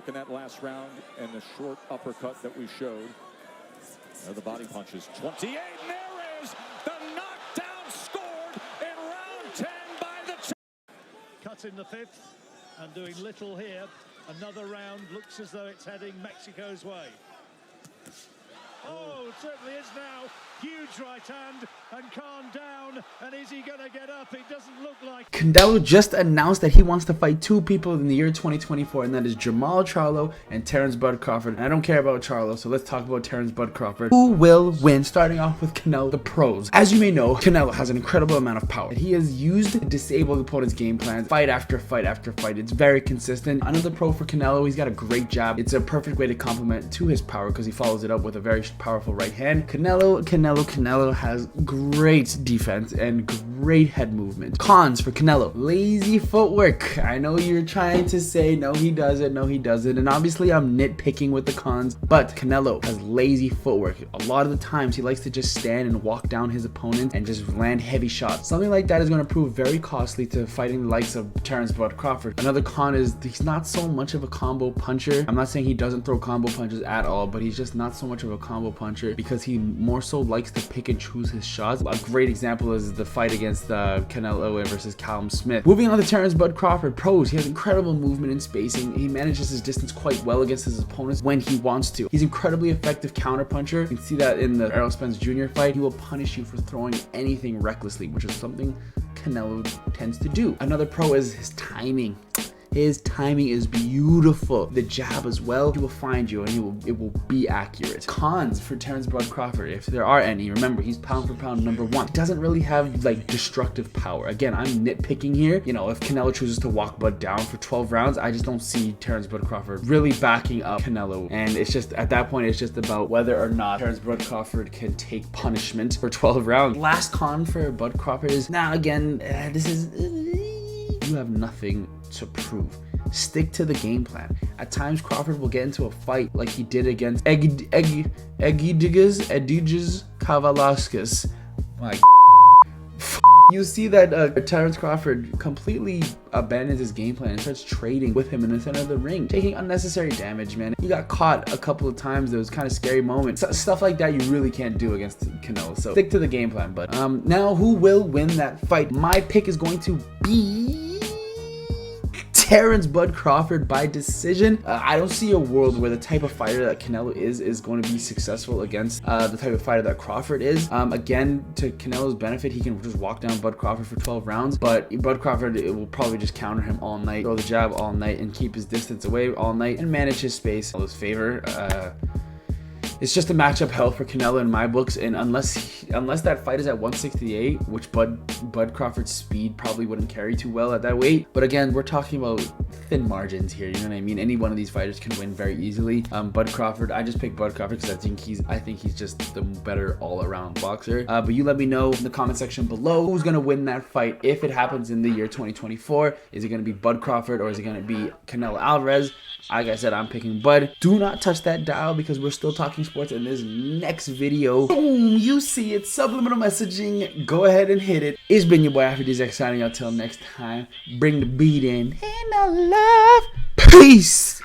In that last round and the short uppercut that we showed. There the body punches. 28, and there is the knockdown scored in round 10 by the... Cut in the fifth and doing little here. Another round looks as though it's heading Mexico's way. Oh, it certainly is now. Huge right hand and calm down. And is he going to get up? It doesn't look like. Canelo just announced that he wants to fight two people in the year 2024, and that is Jamal Charlo and Terence Bud Crawford. And I don't care about Charlo, so let's talk about Terence Bud Crawford. Who will win? Starting off with Canelo, the pros. As you may know, Canelo has an incredible amount of power. He has used to disable the opponent's game plans, fight after fight after fight. It's very consistent. Another pro for Canelo, he's got a great jab. It's a perfect way to complement to his power because he follows it up with a very powerful right hand. Canelo has great defense and great head movement. Cons for Canelo: lazy footwork. I know you're trying to say no he doesn't, no he doesn't, and obviously I'm nitpicking with the cons, but Canelo has lazy footwork. A lot of the times he likes to just stand and walk down his opponent and just land heavy shots. Something like that is going to prove very costly to fighting the likes of Terence Bud Crawford. Another con is he's not so much of a combo puncher. I'm not saying he doesn't throw combo punches at all, but he's just not so much of a combo puncher because he more so likes to pick and choose his shots. A great example is the fight against Canelo versus Callum Smith. Moving on to Terence Bud Crawford, pros. He has incredible movement and spacing. He manages his distance quite well against his opponents when he wants to. He's incredibly effective counter puncher. You can see that in the Errol Spence Jr. fight. He will punish you for throwing anything recklessly, which is something Canelo tends to do. Another pro is his timing. His timing is beautiful. The jab as well, he will find you and it will be accurate. Cons for Terence Bud Crawford, if there are any, remember he's pound for pound #1. He doesn't really have like destructive power. Again, I'm nitpicking here. You know, if Canelo chooses to walk Bud down for 12 rounds, I just don't see Terence Bud Crawford really backing up Canelo. And it's just, at that point, it's just about whether or not Terence Bud Crawford can take punishment for 12 rounds. Last con for Bud Crawford is, now again, this is, you have nothing to prove. Stick to the game plan. At times Crawford will get into a fight like he did against Egidijus Kavalauskas. Like, you see that Terence Crawford completely abandons his game plan and starts trading with him in the center of the ring, taking unnecessary damage, man. He got caught a couple of times. There was kind of scary moments. Stuff like that you really can't do against Canelo. So stick to the game plan. But now who will win that fight? My pick is going to be Terence Bud Crawford by decision. I don't see a world where the type of fighter that Canelo is going to be successful against the type of fighter that Crawford is. Again, to Canelo's benefit, he can just walk down Bud Crawford for 12 rounds, but Bud Crawford, it will probably just counter him all night, throw the jab all night, and keep his distance away all night, and manage his space in his favor. It's just a matchup hell for Canelo in my books, and unless that fight is at 168, which Bud Crawford's speed probably wouldn't carry too well at that weight. But again, we're talking about thin margins here, you know what I mean? Any one of these fighters can win very easily. Bud Crawford, I just picked Bud Crawford because I think he's just the better all-around boxer. But you let me know in the comment section below who's gonna win that fight if it happens in the year 2024. Is it gonna be Bud Crawford or is it gonna be Canelo Alvarez? Like I said, I'm picking Bud. Do not touch that dial because we're still talking sports in this next video. Boom, you see it, subliminal messaging. Go ahead and hit it. It's been your boy AfroDZX signing out till next time. Bring the beat in. And I love. Peace.